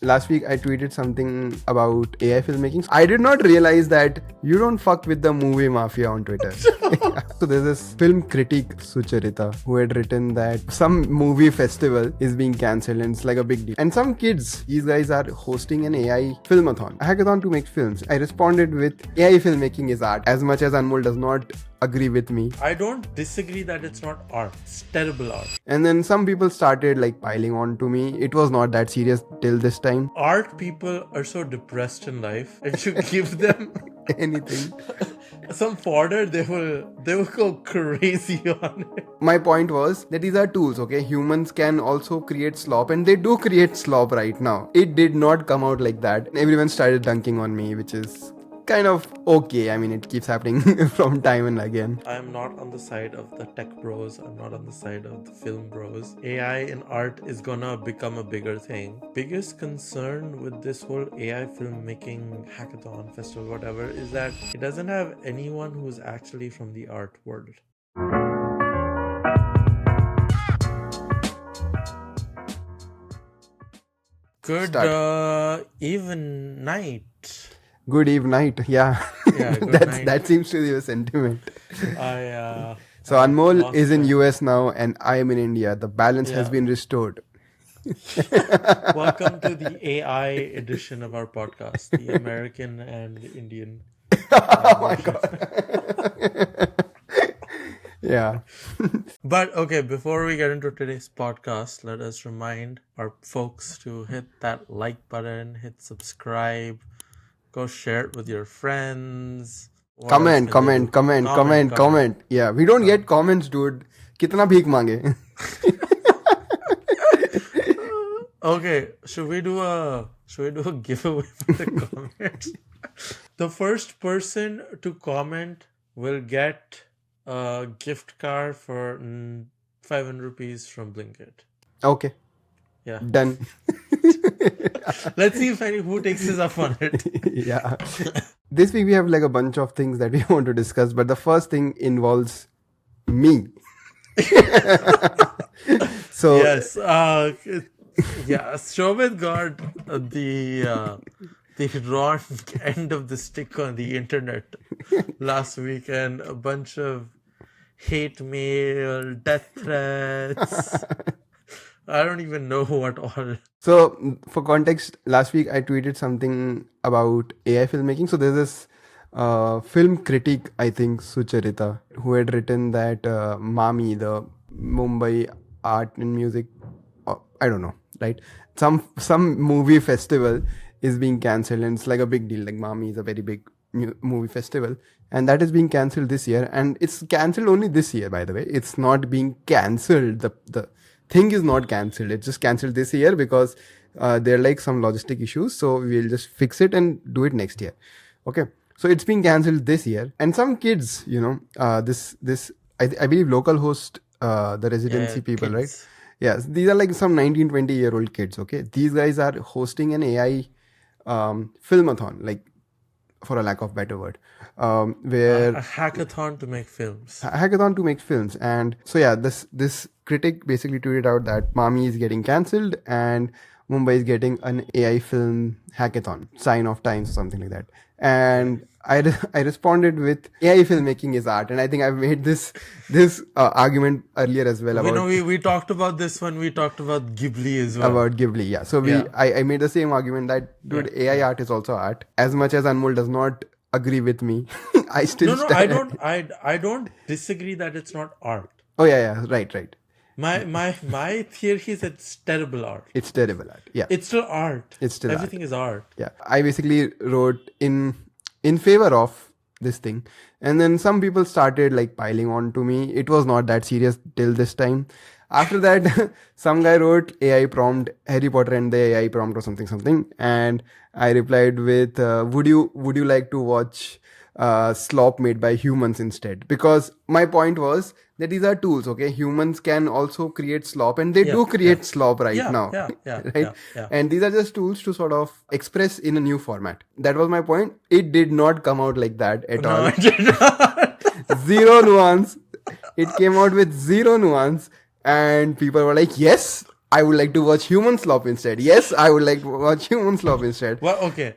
Last week I tweeted something about AI filmmaking. I did not realize that you don't fuck with the movie mafia on Twitter. So there's this film critic Sucharita who had written that some movie festival is being cancelled and it's like a big deal. And some kids, these guys are hosting an AI filmathon, a hackathon to make films. I responded with AI filmmaking is art. As much as Anmol does not agree with me, I don't disagree that it's not art. It's terrible art. and then some people started like piling on to me. It was not that serious till this time. Art people are so depressed in life, and you give them Anything. some fodder, they will go crazy on it. My point was that these are tools, okay? Humans can also create slop, and they do create slop right now. It did not come out like that. Everyone started dunking on me, which is kind of okay. I mean, it keeps happening from time and again. I'm not on the side of the tech bros. I'm not on the side of the film bros. AI in art is gonna become a bigger thing. Biggest concern with this whole AI filmmaking hackathon festival, whatever, is that it doesn't have anyone who's actually from the art world. Good even night. Good eve night. Yeah. Yeah, good night. That seems to be a sentiment. So I Anmol lost is in my- US now and I am in India. The balance has Yeah. been restored. Welcome to the AI edition of our podcast, the American and the Indian. Oh my god. Yeah. But okay, before we get into today's podcast, let us remind our folks to hit that like button, hit subscribe, go share it with your friends. What else Comment, can they comment, do? comment. Yeah, we don't get comments, dude. Kitna bhik mange? Okay, should we do a giveaway for the comments? The first person to comment will get a gift card for 500 rupees from Blinkit. Okay, Yeah. done. Let's see if who takes us up on it. Yeah. This week we have like a bunch of things that we want to discuss, but the first thing involves me. So Yes. Yeah. Shobhit got the wrong end of the stick on the internet last week, and a bunch of hate mail, death threats. I don't even know what all. So, for context, last week I tweeted something about AI filmmaking. So, there's this film critic, I think, Sucharita, who had written that Mami, the Mumbai art and music, I don't know, right? Some movie festival is being cancelled and it's like a big deal. Like, Mami is a very big movie festival, and that is being cancelled this year. And it's cancelled only this year, by the way. It's not being cancelled. The thing is not cancelled. It's just cancelled this year because there are like some logistic issues. So we'll just fix it and do it next year. Okay. So it's being cancelled this year. And some kids, I believe local host, the residency people, right? Kids. Yes. These are like some 19, 20-year-old kids. Okay. These guys are hosting an AI filmathon, like, for a lack of better word, where A hackathon to make films. hackathon to make films. And so yeah, this critic basically tweeted out that Mami is getting cancelled and Mumbai is getting an AI film hackathon, sign of times or something like that. And I responded with AI filmmaking is art, and I think I've made this argument earlier as well about We talked about this when we talked about Ghibli as well. about Ghibli. Yeah. So I made the same argument that dude, AI art is also art. As much as Anmol does not agree with me, I still No, stand. I don't disagree that it's not art. Oh yeah, right. My theory is it's terrible art. It's terrible art. Yeah. It's still art. It's still art. Everything is art. Yeah, I basically wrote in favor of this thing, and then some people started like piling on to me. It was not that serious till this time. After that, some guy wrote AI prompt Harry Potter and the AI prompt or something, and I replied with would you like to watch slop made by humans instead? Because my point was that these are tools, okay? Humans can also create slop, and they do create slop right now. Right? And these are just tools to sort of express in a new format. That was my point. It did not come out like that at all. I did not. Zero nuance. It came out with zero nuance, and people were like, yes, I would like to watch human slop instead. Yes, I would like to watch human slop instead. Well, okay.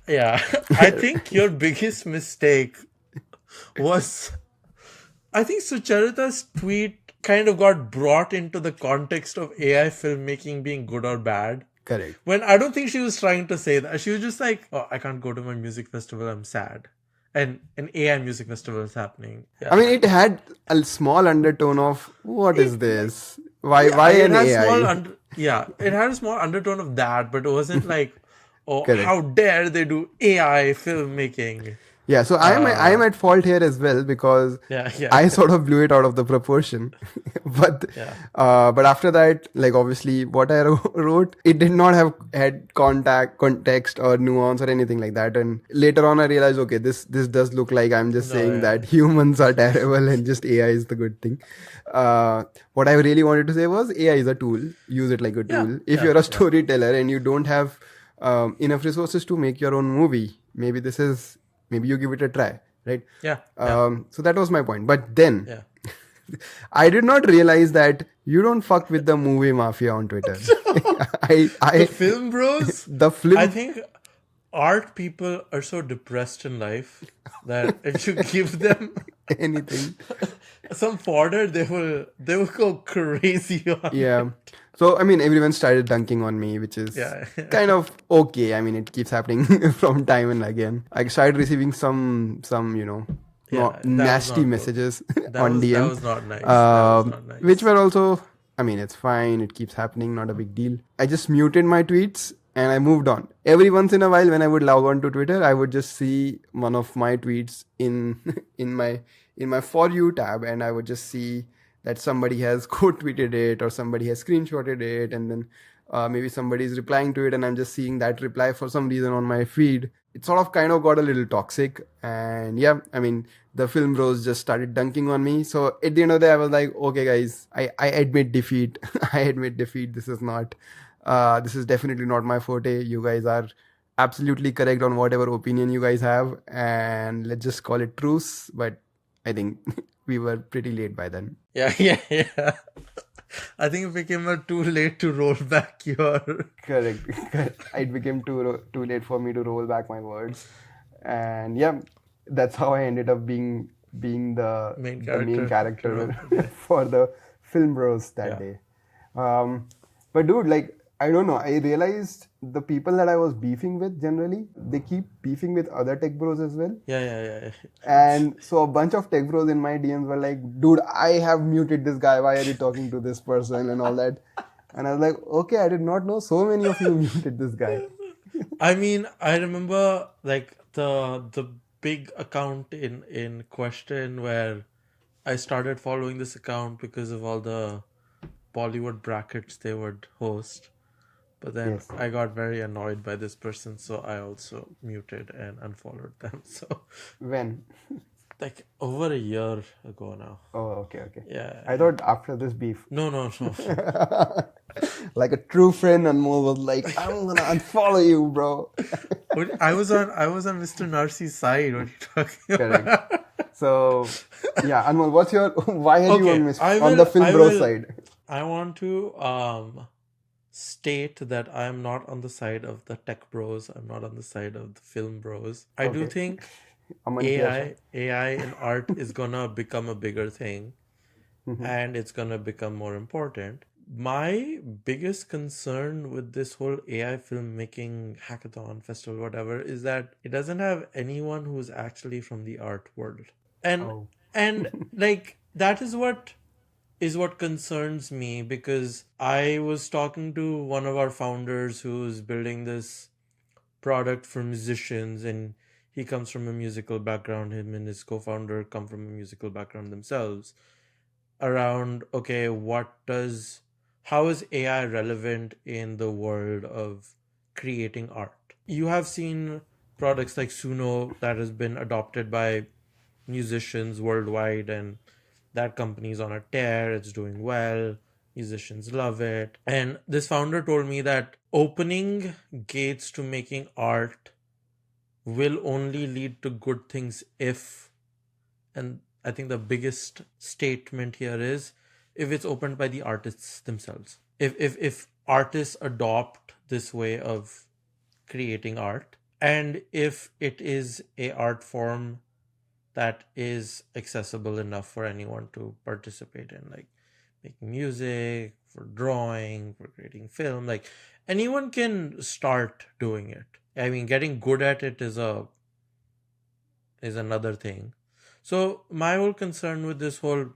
Yeah. I think your biggest mistake was, I think Sucharita's tweet kind of got brought into the context of AI filmmaking being good or bad. Correct. When I don't think she was trying to say that. She was just like, oh, I can't go to my music festival, I'm sad. And an AI music festival is happening. I Yeah. mean, it had a small undertone of what is this? Why It an has AI? it had a small undertone of that, but it wasn't like, oh, Correct. how dare they do AI filmmaking. Yeah, so I am at fault here as well because Yeah. I sort of blew it out of the proportion. but Yeah. but after that, like obviously what I wrote, it did not have had context or nuance or anything like that. And later on, I realized, okay, this does look like I'm just No, saying yeah. that humans are terrible and just AI is the good thing. What I really wanted to say was AI is a tool. Use it like a tool. If you're a storyteller and you don't have enough resources to make your own movie, maybe you give it a try, right? Yeah. So that was my point. But then Yeah. I did not realize that you don't fuck with the movie mafia on Twitter. The I film bros, the I film think art people are so depressed in life that if you give them anything. some fodder, they will go crazy on Yeah. it. So I mean, everyone started dunking on me, which is Yeah. kind of okay. I mean, it keeps happening from time and again. I started receiving some Yeah, that was nasty not good. messages That on was DM, not nice. That was not which nice. were also. I mean, it's fine. It keeps happening. Not a big deal. I just muted my tweets and I moved on. Every once in a while, when I would log on to Twitter, I would just see one of my tweets in in my For You tab, and I would just see that somebody has quote tweeted it or somebody has screenshotted it, and then maybe somebody is replying to it, and I'm just seeing that reply for some reason on my feed. It sort of kind of got a little toxic, and yeah, I mean, the film bros just started dunking on me. So at the end of the day, I was like, okay, guys, I admit defeat. I admit defeat. This is definitely not my forte. You guys are absolutely correct on whatever opinion you guys have, and let's just call it truce. But I think we were pretty late by then. Yeah. I think it became too late to roll back your. Correct. It became too late for me to roll back my words, and yeah, that's how I ended up being Main the main character character of the day. for the film bros that Yeah. day. But dude, like I don't know, I realized the people that I was beefing with generally, they keep beefing with other tech bros as well. Yeah. And so a bunch of tech bros in my DMs were like, dude, I have muted this guy. Why are you talking to this person and all that? And I was like, okay, I did not know so many of you muted this guy. I mean, I remember like the big account in question where I started following this account because of all the Bollywood brackets they would host. But then Yes. I got very annoyed by this person, so I also muted and unfollowed them. So When? like over a year ago now. Oh, okay. Yeah. I thought after this beef. No. Like a true friend, Anmol was like, I'm gonna unfollow you, bro. I was on Mr. Narsi's side. What are you talking Correct. about? So, yeah, Anmol, why are you Okay, on the film bro side? I want to state that I am not on the side of the tech bros. I'm not on the side of the film bros. I do Okay. think Aman Kiya AI in art is gonna become a bigger thing, Mhm. and it's gonna become more important. My biggest concern with this whole AI filmmaking hackathon festival, whatever, is that it doesn't have anyone who's actually from the art world. And Oh. and like that is what concerns me, because I was talking to one of our founders who's building this product for musicians, and he comes from a musical background. Him and his co-founder come from a musical background themselves. Around, okay, how is AI relevant in the world of creating art? You have seen products like Suno that has been adopted by musicians worldwide, and that company's on a tear. It's doing well. Musicians love it. And this founder told me that opening gates to making art will only lead to good things if, and I think the biggest statement here is, if it's opened by the artists themselves. if artists adopt this way of creating art, and if it is a art form that is accessible enough for anyone to participate in, like making music, for drawing, for creating film, like anyone can start doing it. I mean, getting good at it is another thing. So my whole concern with this whole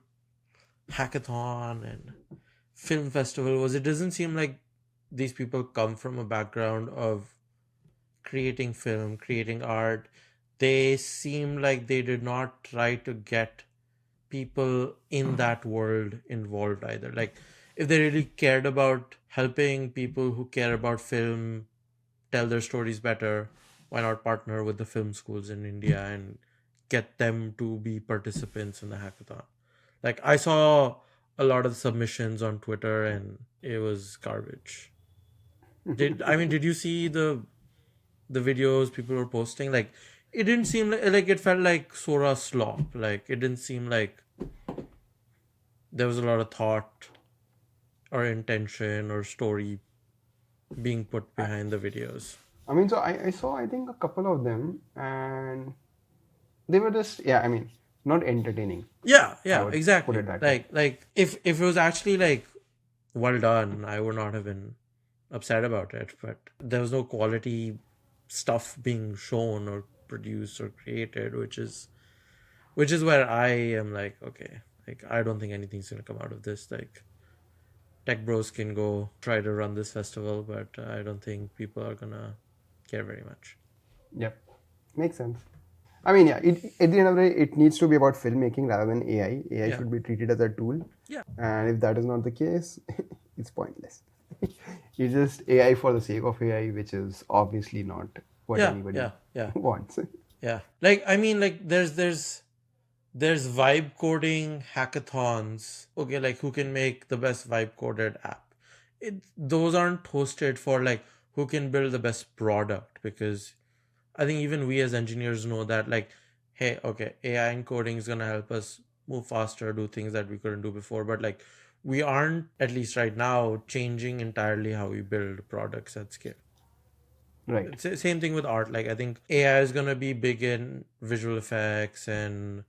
hackathon and film festival was, it doesn't seem like these people come from a background of creating film, creating art. They seem like they did not try to get people in that world involved either. Like, if they really cared about helping people who care about film tell their stories better, why not partner with the film schools in India and get them to be participants in the hackathon? Like, I saw a lot of submissions on Twitter and it was garbage. Did you see the videos people were posting? Like, it didn't seem like it felt like Sora slop. Like, it didn't seem like there was a lot of thought or intention or story being put behind the videos. I mean, so I saw, I think, a couple of them, and they were just, yeah, I mean, not entertaining. Yeah, I yeah, would put exactly. it that way. Like if it was actually like well done, I would not have been upset about it. But there was no quality stuff being shown or produced or created, which is where I am like, okay, like I don't think anything's gonna come out of this. Like, tech bros can go try to run this festival, but I don't think people are gonna care very much. Yep, makes sense. I mean, yeah, at the end of the day, it needs to be about filmmaking rather than AI. AI Yeah. should be treated as a tool. Yeah. And if that is not the case, it's pointless. It's just AI for the sake of AI, which is obviously not what Yeah, anybody yeah. wants. Yeah. Like, I mean, like there's vibe coding hackathons. Okay, like who can make the best vibe coded app? Those aren't hosted for like who can build the best product, because I think even we as engineers know that, like, hey, okay, AI encoding is gonna help us move faster, do things that we couldn't do before, but like we aren't, at least right now, changing entirely how we build products at scale. Right. It's same thing with art. Like, I think AI is gonna be big in visual effects and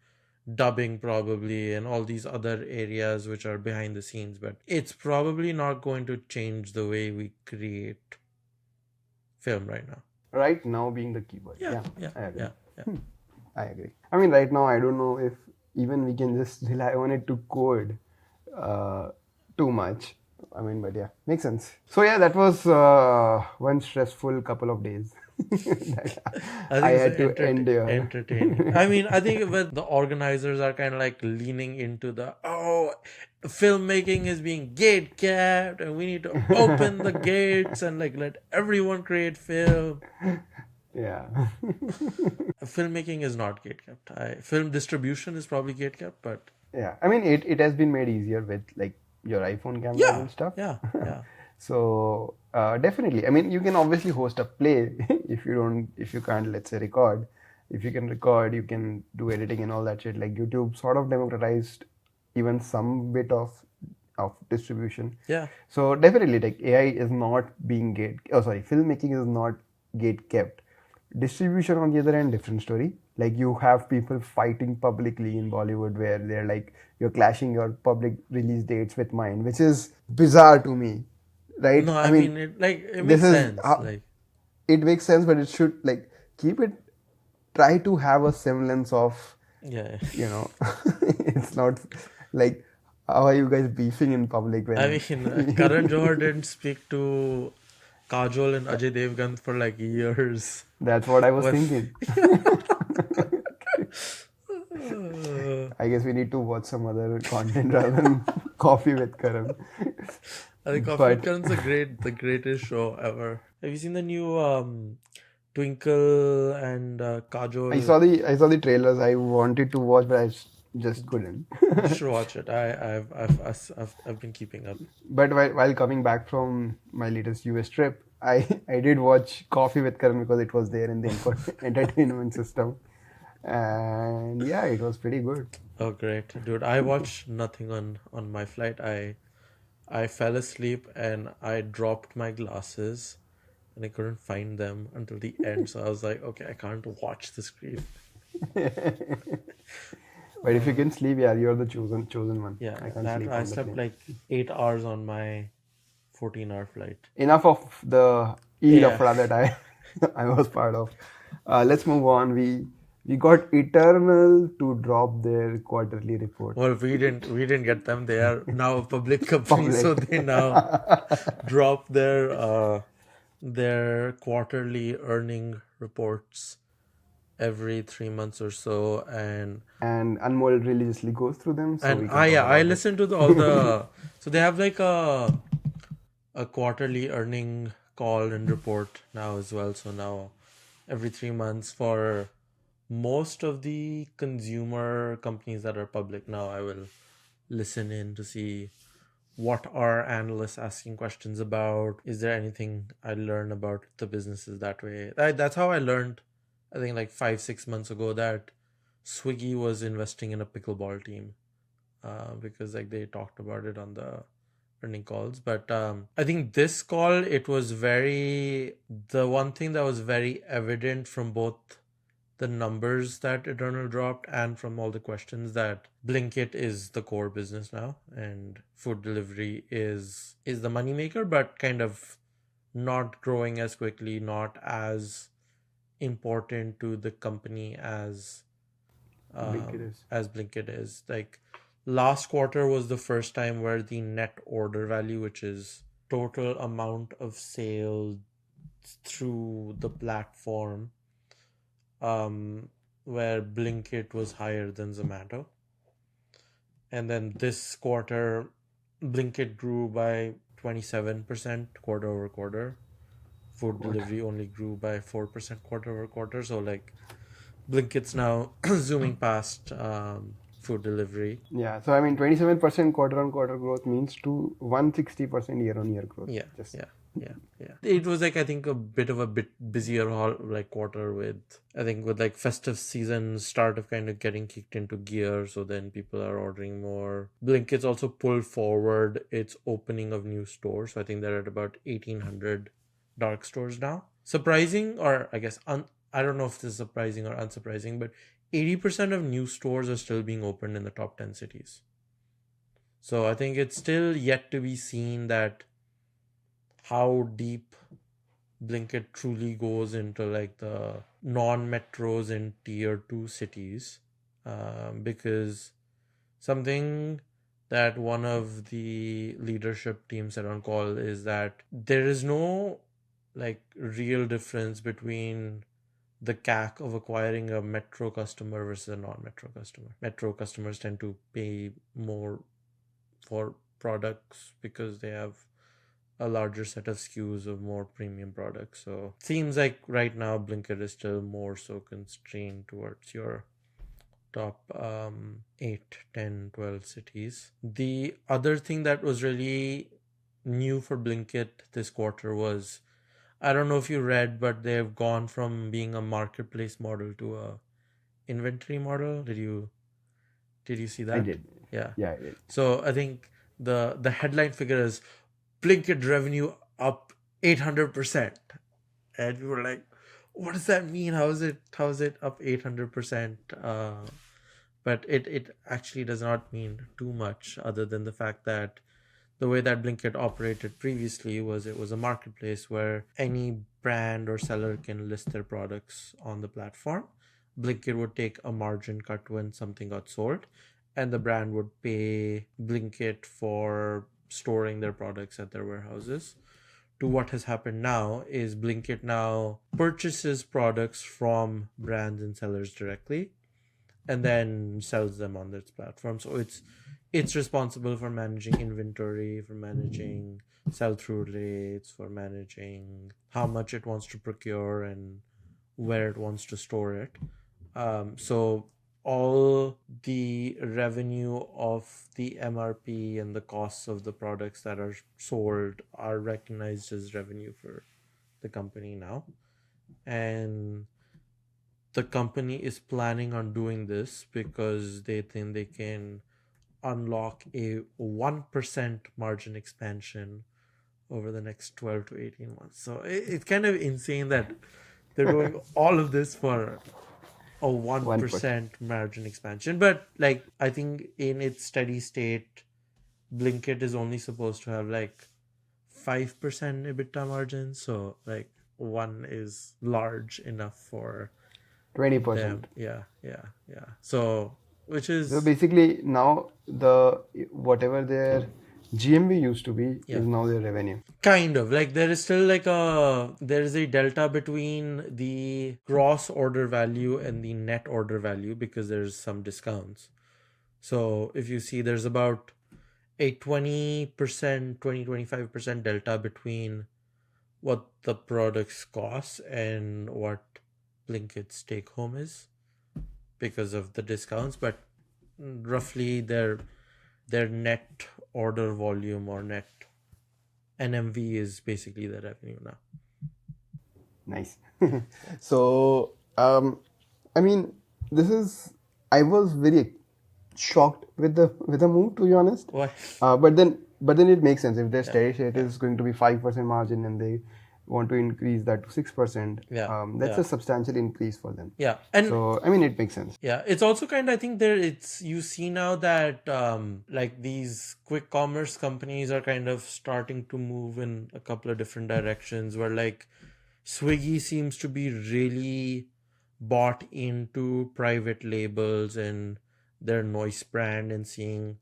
dubbing probably, and all these other areas which are behind the scenes, but it's probably not going to change the way we create film right now. Right now being the keyword. Yeah, I agree. yeah. I agree. I mean, right now, I don't know if even we can just rely on it to code uh, too much. I mean, but yeah, makes sense. So yeah, that was one stressful couple of days that I I think had to endure. entertaining. I mean, I think when the organizers are kind of like leaning into the, oh, filmmaking is being gate kept and we need to open the gates and like let everyone create film. Yeah. Filmmaking is not gate kept. Film distribution is probably gate kept, but Yeah. I mean, it has been made easier with like your iPhone cameras yeah, and stuff. yeah. So definitely, I mean, you can obviously host a play if you can't, let's say, record. If you can record, you can do editing and all that shit. Like YouTube sort of democratized even some bit of distribution. Yeah. So definitely, like AI is not being gate. Oh, sorry, filmmaking is not gate kept. Distribution, on the other hand, different story. Like you have people fighting publicly in Bollywood where they're like, you're clashing your public release dates with mine, which is bizarre to me, right? No, I I mean, mean, it this makes is sense. Like, it makes sense, but it should like keep it. Try to have a semblance of, yeah. it's not like how are you guys beefing in public when I mean, Karan Johar didn't speak to Kajol and Ajay Devgan for like years. that's what I was When thinking. I guess we need to watch some other content rather than Coffee with Karan. I think Coffee with But Karan's the greatest show ever. Have you seen the new Twinkle and Kajol? I saw the trailers. I wanted to watch, but I just couldn't. You should watch it. I've been keeping up. But while coming back from my latest US trip, I did watch Coffee with Karan because it was there in the entertainment system, and yeah, it was pretty good. Oh, great, dude! I watched nothing on my flight. I I fell asleep and I dropped my glasses and I couldn't find them until the end. So I was like, okay, I can't watch the screen. But if you can sleep, yeah, you're the chosen one. Yeah, I can't that sleep I on the slept plane. like 8 hours on my 14-hour flight. Enough of the eel of Yeah. Ra that I I was part of. Let's move on. We got Eternal to drop their quarterly report. Well, we didn't get them. They are now a public company, so Public. they now drop their quarterly earning reports every 3 months or so, And Anmol religiously goes through them, so and we can I talk yeah, I about it. listened to all the so they have like a quarterly earning call and report now as well. So now every 3 months for most of the consumer companies that are public now, I will listen in to see what are analysts asking questions about. Is there anything I learn about the businesses that way? That's how I learned, I think like 5-6 months ago, that Swiggy was investing in a pickleball team, because like they talked about it on the earning calls. But I think this call, it was the one thing that was very evident from both the numbers that Eternal dropped and from all the questions, that Blinkit is the core business now and food delivery is the moneymaker, but kind of not growing as quickly, not as important to the company Blinkit is. as Blinkit is. Like last quarter was the first time where the net order value, which is total amount of sales through the platform, where Blinkit was higher than Zomato. And then this quarter, Blinkit grew by 27% quarter over quarter. Food What? delivery only grew by 4% quarter over quarter. So like Blinkit's now zooming past food delivery. Yeah, so I mean, 27% quarter on quarter growth means to 160% year on year growth. Yeah, Just yeah, yeah. It was like, I think, a bit busier like quarter, with I think with like festive season start of kind of getting kicked into gear. So then people are ordering more. Blinkit's also pulled forward its opening of new stores. So I think they're at about 1,800 dark stores now. Surprising, or I guess I don't know if this is surprising or unsurprising, but 80% of new stores are still being opened in the top 10 cities. So I think it's still yet to be seen that how deep Blinkit truly goes into like the non-metros in tier 2 cities, because something that one of the leadership team said on call is that there is no like real difference between the CAC of acquiring a metro customer versus a non-metro customer. Metro customers tend to pay more for products because they have a larger set of SKUs of more premium products. So it seems like right now Blinkit is still more so constrained towards your top 8, 10, 12 cities. The other thing that was really new for Blinkit this quarter was, I don't know if you read, but they've gone from being a marketplace model to a inventory model. Did you see I that? did. Yeah. Yeah, I did. So I think the headline figure is Blinkit revenue up 800%, and we were like, what does that mean? How is it up 800%? But it actually does not mean too much, other than the fact that the way that Blinkit operated previously was, it was a marketplace where any brand or seller can list their products on the platform. Blinkit would take a margin cut when something got sold, and the brand would pay Blinkit for storing their products at their warehouses. To what has happened now is Blinkit now purchases products from brands and sellers directly and then sells them on its platform. So it's responsible for managing inventory, for managing sell-through rates, for managing how much it wants to procure and where it wants to store it. So all the revenue of the MRP and the costs of the products that are sold are recognized as revenue for the company now. And the company is planning on doing this because they think they can unlock a 1% margin expansion over the next 12 to 18 months. So it's kind of insane that they're doing all of this for a 1%. 1% margin expansion. But like, I think in its steady state, Blinkit is only supposed to have like 5% EBITDA margin. So like, one is large enough for 20%. them. Yeah, yeah, yeah. So, which So is, basically now the whatever their GMV used to be yeah, is now their revenue. kind of like there is still like there is a delta between the gross order value and the net order value because there's some discounts. So if you see, there's about a 20%, 25% delta between what the products cost and what Blinkit's take home is because of the discounts, but roughly their net order volume or net NMV is basically the revenue now. Nice. So, I mean, this is. I was very shocked with the move, to be honest. Why? But then it makes sense if their Yeah, steady state yeah, is going to be 5% margin and they want to increase that to 6%. yeah, That's yeah, a substantial increase for them. yeah. And So I mean, it makes sense. yeah, it's also kind of, I think there it's you see now that like these quick commerce companies are kind of starting to move in a couple of different directions where like Swiggy seems to be really bought into private labels and their noise brand and seeing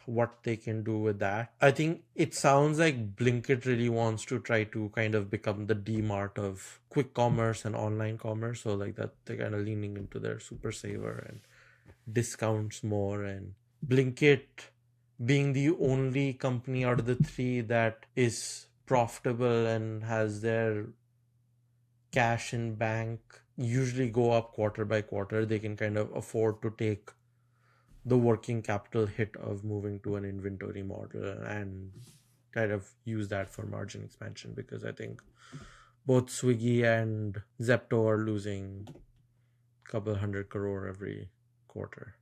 what they can do with that. I think it sounds like Blinkit really wants to try to kind of become the D-Mart of quick commerce and online commerce. So like that they're kind of leaning into their super saver and discounts more, and Blinkit being the only company out of the three that is profitable and has their cash in bank usually go up quarter by quarter, they can kind of afford to take the working capital hit of moving to an inventory model and kind of use that for margin expansion, because I think both Swiggy and Zepto are losing a couple 100 crore every quarter.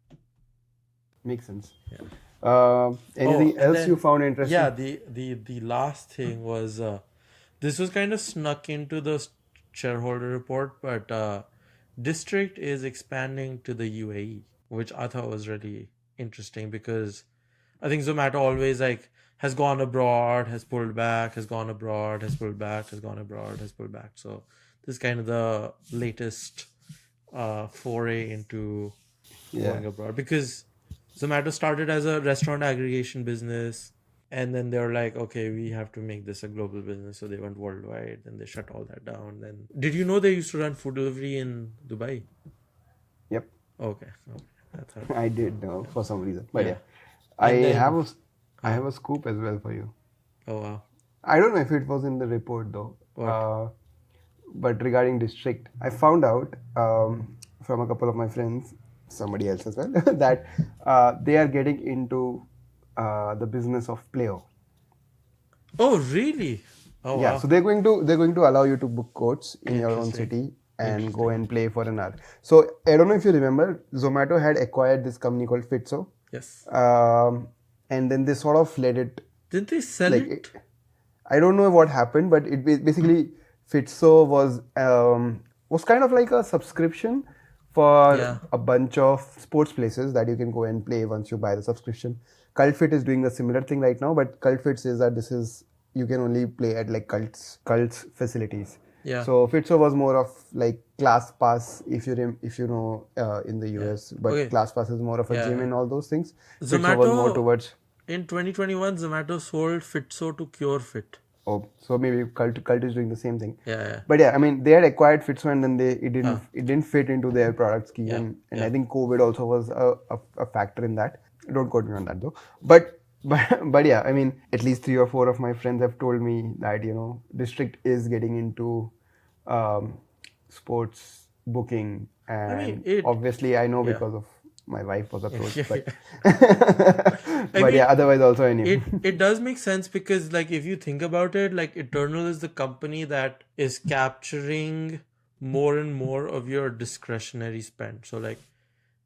Makes sense. Yeah. Anything And else you then found interesting? yeah, the last thing was this was kind of snuck into the shareholder report, but District is expanding to the UAE, which I thought was really interesting because I think Zomato always like has gone abroad, has pulled back, has gone abroad, has pulled back, has gone abroad, has pulled back. So this is kind of the latest foray into Yeah. going abroad, because Zomato started as a restaurant aggregation business, and then they were like, okay, we have to make this a global business. So they went worldwide, and they shut all that down. Then did you know they used to run food delivery in Dubai? Yep. Okay, that's how. I did know for some reason, but Yeah, yeah, I and have then I have a scoop as well for you. oh wow, I don't know if it was in the report though. what? But regarding District, I found out from a couple of my friends, somebody else as well, that they are getting into the business of Playo. Oh really? Oh Yeah, wow, so they're going to allow you to book courts in your own interesting, city and go interesting. and play for an hour. So I don't know if you remember, Zomato had acquired this company called Fitzo, Yes. and then they sort of let it Didn't they sell like it? I don't know what happened, but basically Fitzo was kind of like a subscription for Yeah. a bunch of sports places that you can go and play once you buy the subscription. CultFit is doing a similar thing right now, but CultFit says that this is you can only play at like cults facilities. Yeah. So Fitzo was more of like Class Pass, if you know in the Yeah. US, but Okay. Class Pass is more of a gym Yeah. and all those things. Fitzo was more Zomato towards in 2021, Zomato sold Fitso to CureFit. oh, so maybe cult is doing the same thing. Yeah, yeah. But yeah, I mean they had acquired Fitzo and then it didn't Huh. it didn't fit into their product scheme, Yeah, and yeah. I think COVID also was a factor in that. Don't quote me on that though. But yeah, I mean at least 3 or 4 of my friends have told me that District is getting into sports booking, I mean, and it. obviously I know Yeah. because of my wife was approached, Yeah, but I but mean, yeah, otherwise also I knew. it does make sense because like if you think about it, like Eternal is the company that is capturing more and more of your discretionary spend. So like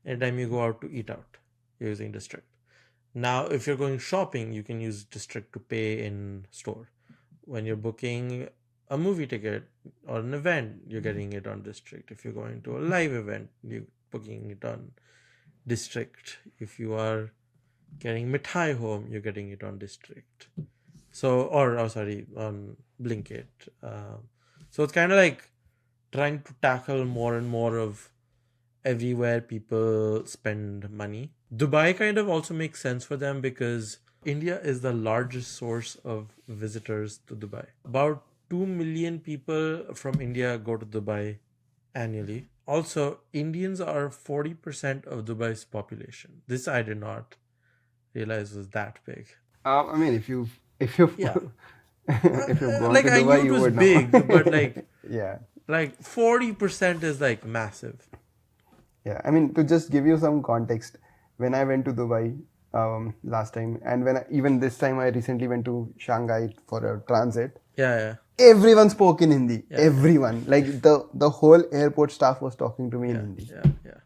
anytime you go out to eat out, you're using District. Now, if you're going shopping, you can use District to pay in store. When you're booking a movie ticket or an event, you're getting it on District. If you're going to a live event, you're booking it on District. If you are getting mithai home, you're getting it on District. So, or oh, sorry, on Blinkit. So it's kind of like trying to tackle more and more of everywhere people spend money. Dubai kind of also makes sense for them because India is the largest source of visitors to Dubai. About 2 million people from India go to Dubai annually. Also, Indians are 40% of Dubai's population. This I did not realize was that big. I mean, if you've Yeah. if you've gone Like to I knew Dubai, it you was would know. big, but Yeah. like 40% is like massive. Yeah, I mean, to just give you some context, when I went to Dubai last time, and even this time I recently went to Shanghai for a transit, Yeah, yeah. everyone spoke in Hindi. Yeah, Everyone, like the whole airport staff was talking to me in yeah, Hindi. yeah, yeah,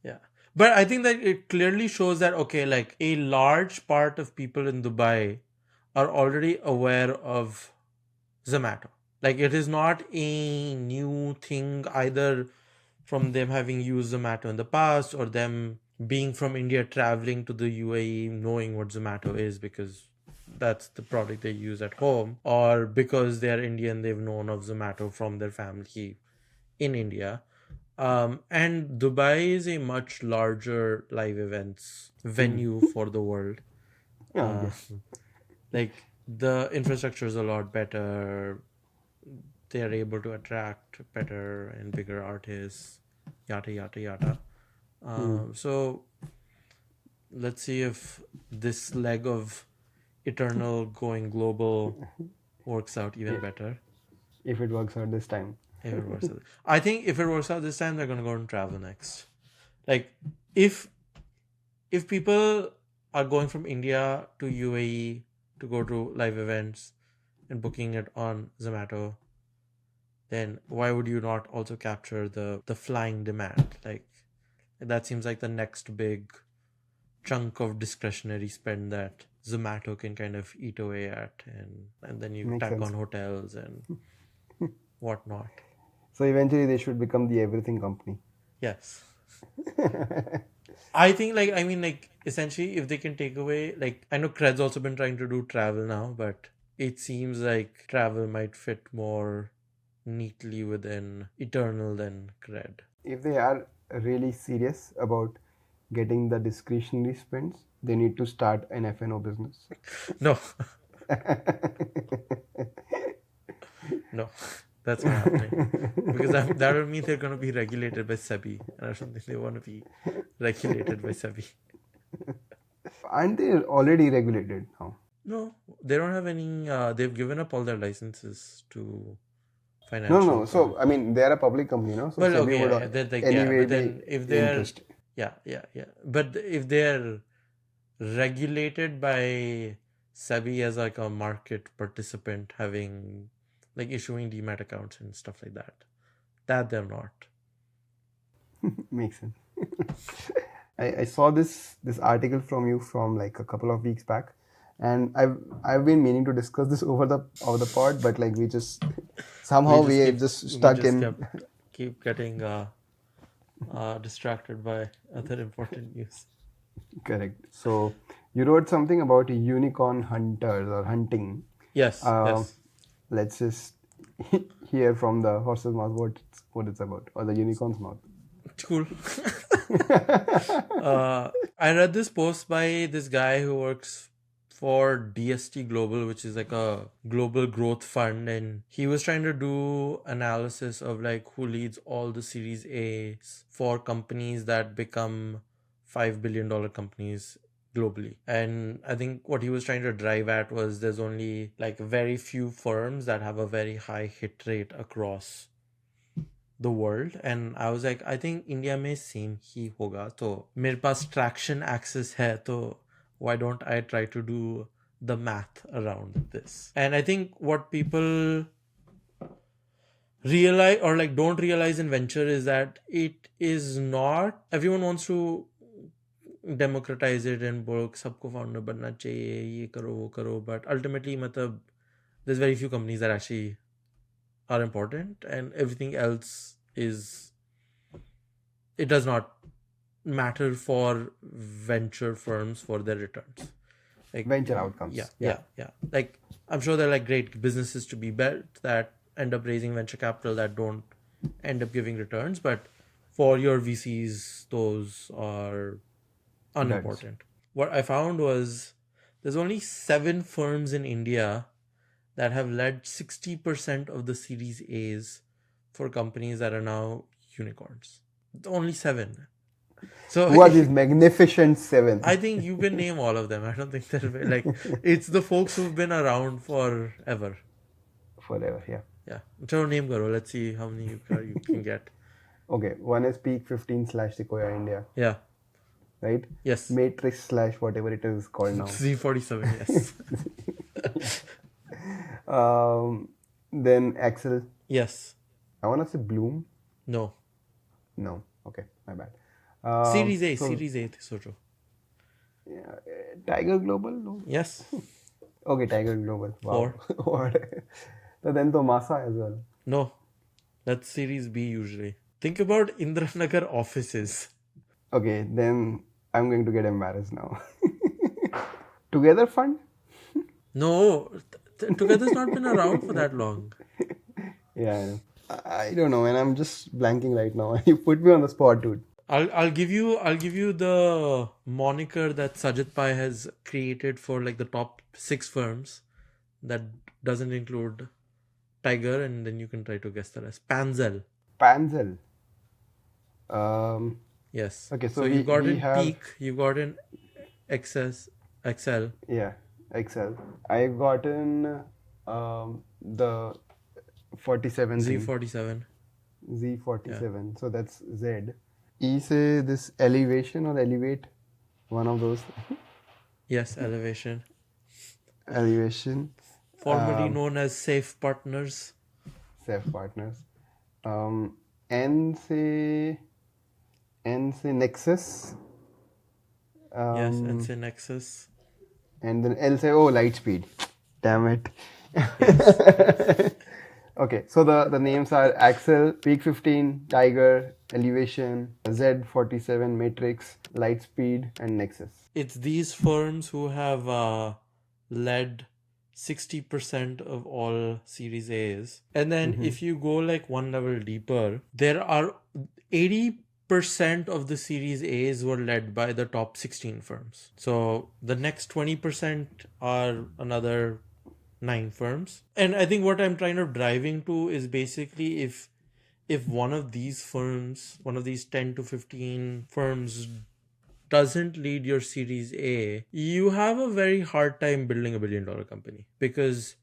yeah. But I think that it clearly shows that okay, like a large part of people in Dubai are already aware of Zomato. Like it is not a new thing either from them having used Zomato in the past or them being from India traveling to the UAE knowing what Zomato is because that's the product they use at home or because they're Indian they've known of Zomato from their family in India. And Dubai is a much larger live events venue for the world. Yeah, Uh, yes. like the infrastructure is a lot better. They are able to attract better and bigger artists, yada yada yada. So let's see if this leg of Eternal going global works out even better. If it works out this time. If it works out. I think if it works out this time, they're gonna go and travel next. Like if people are going from India to UAE to go to live events and booking it on Zomato, then why would you not also capture the flying demand? Like that seems like the next big chunk of discretionary spend that Zomato can kind of eat away at, and then you Makes tack sense. on hotels and whatnot. So eventually they should become the everything company. Yes. I think like I mean like essentially if they can take away like I know Cred's also been trying to do travel now, but it seems like travel might fit more neatly within Eternal than Cred. If they are really serious about getting the discretionary spends, they need to start an FNO business. No, no, that's not happening. Because that would mean they're going to be regulated by SEBI, and I don't think they want to be regulated by SEBI. Aren't they already regulated now? No, they don't have any. They've given up all their licenses to No, financial. no. So I mean, they are a public company, no? So Well, SEBI okay, would yeah. They're like anyway but be then if they're interested. yeah. But if they're regulated by SEBI as like a market participant, having like issuing demat accounts and stuff like that they're not. Makes sense. I saw this article from you from like a couple of weeks back, and I've been meaning to discuss this over the pod, but like we just somehow we just stuck in. Keep getting distracted by other important news. Correct. So you wrote something about unicorn hunters or hunting. Yes, yes. Let's just hear from the horse's mouth what it's about, or the unicorn's mouth. Cool. I read this post by this guy who works for DST Global, which is like a global growth fund, and he was trying to do analysis of like who leads all the Series A's for companies that become $5 billion companies globally. And I think what he was trying to drive at was there's only like very few firms that have a very high hit rate across the world. And I was like, I think India में same ही होगा, तो मेरे पास traction access है, तो why don't I try to do the math around this? And I think what people realize or like don't realize in venture is that it is not everyone wants to democratize it and बोलो सबको founder बनना चाहिए, ये करो वो करो, but ultimately मतलब there's very few companies that actually are important, and everything else is, it does not matter for venture firms for their returns. Like Venture outcomes. Yeah. Like I'm sure there are like great businesses to be built that end up raising venture capital that don't end up giving returns, but for your VCs, those are unimportant. What I found was there's only 7 firms in India that have led 60% of the Series A's for companies that are now unicorns. Only 7. So Who are these magnificent 7? I think you can name all of them. I don't think they're like, it's the folks who've been around forever. Forever, yeah. Yeah. So name karo. Let's see how many you can get. Okay, one is Peak 15 / Sequoia India, Yeah. right? Yes. Matrix / whatever it is called now. Z47. Yes. Then Axel. Yes. I want to say Bloom. No. No. Okay, my bad. Series A. so- Series A. Socho. Yeah, Tiger Global? No. Yes. Okay, Tiger Global. Wow. 4. So then Tomasa as well. No. That's Series B usually. Think about Indranagar offices. Okay, then I'm going to get embarrassed now. Together Fund? No. Together's not been around for that long. Yeah, I know. I don't know, and I'm just blanking right now. You put me on the spot, dude. I'll give you the moniker that Sajid Pai has created for like the top 6 firms that doesn't include Tiger, and then you can try to guess the rest. Panzel. Panzel. Yes. Okay, so you've got we in have- Peak, you've got in Excel. Yeah, Excel. I've gotten the 47 thing. Z47. Z47. So that's Z. E say this elevation or elevate, one of those. Yes, Elevation. Elevation. Formerly known as Safe Partners. Safe partners. N say Nexus. Yes, and say Nexus. And then L say Lightspeed. Damn it. Okay, so the names are Axel, Peak 15, Tiger, Elevation, Z47, Matrix, Lightspeed, and Nexus. It's these firms who have led 60% of all Series A's. And then if you go like one level deeper, there are 80% of the Series A's were led by the top 16 firms. So the next 20% are another 9 firms. And I think what I'm kind of driving to is basically if one of these firms, one of these 10 to 15 firms doesn't lead your Series A, you have a very hard time building $1 billion company, because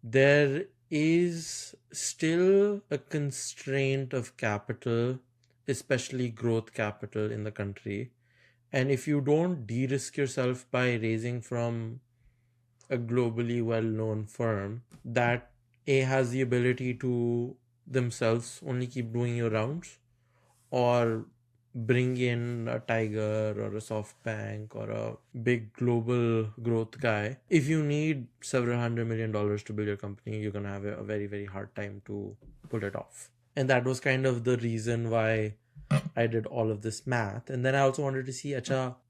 there is still a constraint of capital, especially growth capital in the country. And if you don't de-risk yourself by raising from a globally well-known firm that has the ability to themselves only keep doing your rounds, or bring in a Tiger or a SoftBank or a big global growth guy, if you need several $100 million to build your company, you're going to have a very, very hard time to pull it off. And that was kind of the reason why I did all of this math. And then I also wanted to see,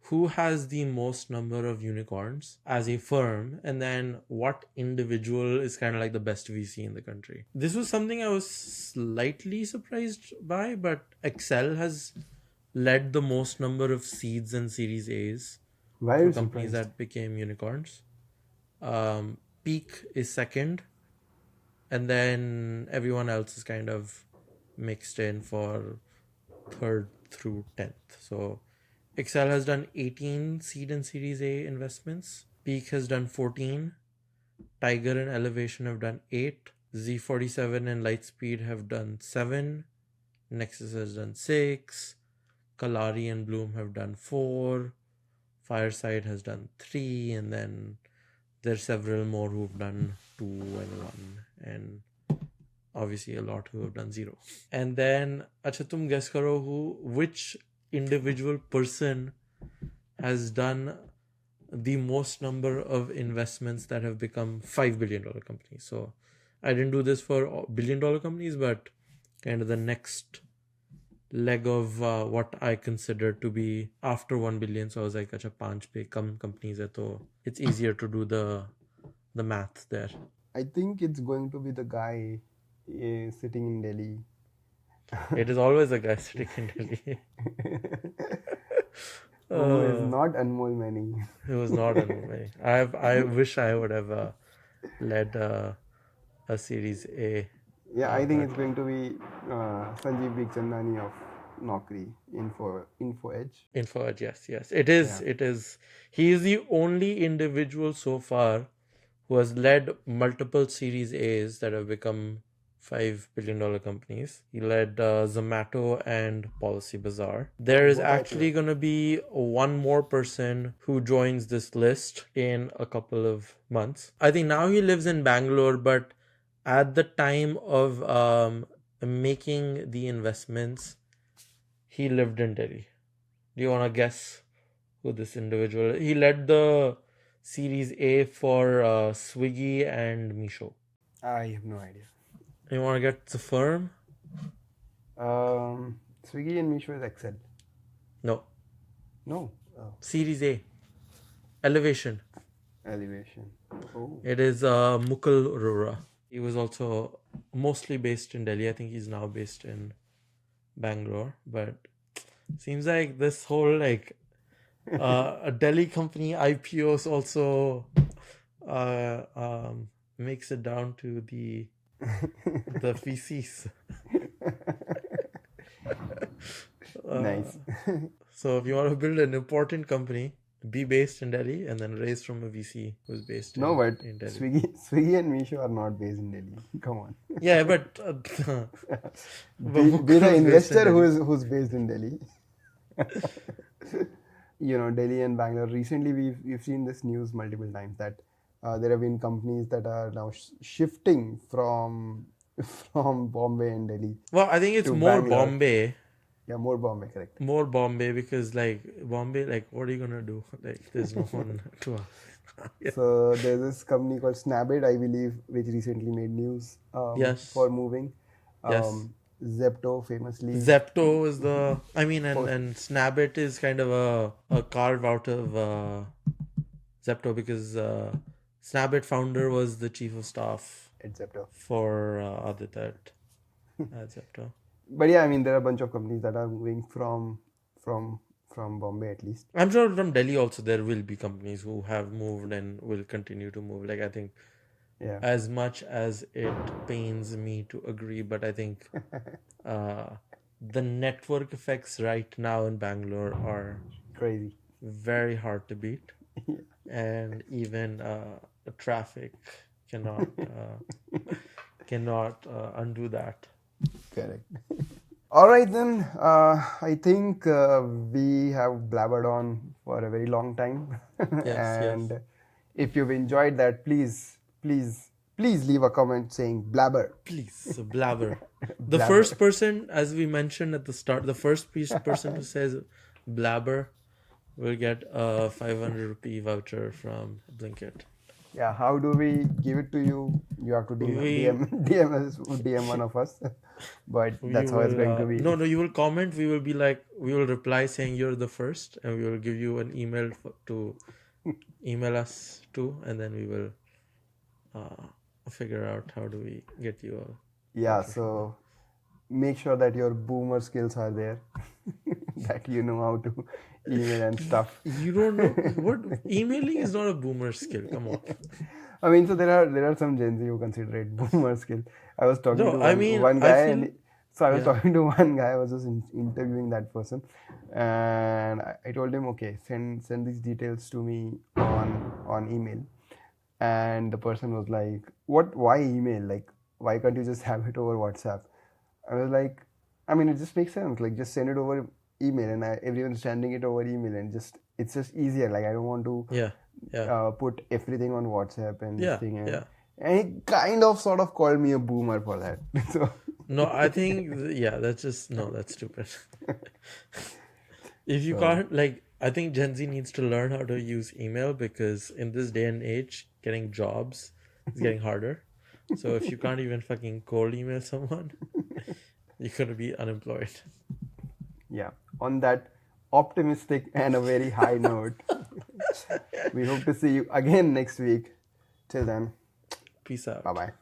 who has the most number of unicorns as a firm, and then what individual is kind of like the best VC in the country. This was something I was slightly surprised by, but Excel has led the most number of seeds and Series A's Why are for you companies surprised? that became unicorns. Peak is second, and then everyone else is kind of mixed in for 3rd through 10th. So Excel has done 18 seed and Series A investments. Peak has done 14. Tiger and Elevation have done 8. Z47 and Lightspeed have done 7. Nexus has done 6. Kalari and Bloom have done 4. Fireside has done 3. And then there's several more who've done 2 and 1. And obviously a lot who have done 0. And then, tum guess karo which individual person has done the most number of investments that have become $5 billion companies. So I didn't do this for $1 billion companies, but kind of the next leg of what I consider to be after 1 billion. So I was like, acha, 5 pe kam companies hai, so it's easier to do the math there. I think it's going to be the guy sitting in Delhi. It is always a guy sitting in Delhi. Who is not Anmol Mani. It was not a movie. I wish I would have led a Series A. Yeah, I think it's going to be Sanjeev Bikhchandani of Naukri, Info Edge. Info Edge, yes. It is. Yeah. It is. He is the only individual so far who has led multiple Series A's that have become $5 billion companies. He led Zomato and Policy Bazaar. There is actually going to be one more person who joins this list in a couple of months. I think now he lives in Bangalore, but at the time of making the investments, he lived in Delhi. Do you want to guess who this individual is? He led the Series A for Swiggy and Misho. I have no idea. You want to get the firm? Swiggy and Misho is Excel. No. No. Oh. Series A. Elevation. Oh. It is Mukul Arora. He was also mostly based in Delhi. I think he's now based in Bangalore. But seems like this whole a Delhi company IPOs also makes it down to the VCs. Nice. So if you want to build an important company, be based in Delhi and then raise from a VC who's based in Delhi. Swiggy and Misho are not based in Delhi. Come on. Yeah, but be the investor who's based in Delhi. Delhi and Bangalore. Recently, we've seen this news multiple times that there have been companies that are now shifting from Bombay and Delhi. Well, I think it's more Bangalore. Bombay. Yeah, more Bombay, correct. More Bombay because Bombay, what are you gonna do? There's no one to. Yeah. So there's this company called Snabbit, I believe, which recently made news. Yes. For moving. Yes. Zepto famously. Zepto is and Snabbit is kind of a carve out of Zepto because Snabbit founder was the chief of staff at Zepto for Aditya at Zepto. But yeah, I mean, there are a bunch of companies that are moving from Bombay at least. I'm sure from Delhi also there will be companies who have moved and will continue to move. I think as much as it pains me to agree, but I think the network effects right now in Bangalore are crazy. Very hard to beat. And even traffic cannot undo that. Correct. All right then. I think we have blabbered on for a very long time. Yes. If you've enjoyed that, please leave a comment saying blabber. Please, so blabber. The first person, as we mentioned at the start, the first person who says blabber will get a 500 rupee voucher from Blinkit. Yeah, how do we give it to you? You have to DM one of us. But that's how it's going to be. No, you will comment. We will reply saying you're the first, and we will give you an email to email us too, and then we will figure out how do we get you a. Yeah, so make sure that your boomer skills are there, that you know how to email and stuff. You don't know what emailing is not a boomer skill. Come on. I mean, so there are some Gen Z who consider it boomer skill. I was talking to one guy. I was talking to one guy. I was just interviewing that person, and I told him, okay, send these details to me on email. And the person was like, "What? Why email? Why can't you just have it over WhatsApp?" I was like, I mean, it just makes sense. Just send it over email, and everyone's sending it over email, and it's just easier. I don't want to put everything on WhatsApp and this thing. And he kind of sort of called me a boomer for that. So no, I think that's stupid. If you can't I think Gen Z needs to learn how to use email because in this day and age, getting jobs is getting harder. So if you can't even fucking cold email someone, you're gonna be unemployed. Yeah. On that optimistic and a very high note, we hope to see you again next week. Till then, Peace out. bye bye.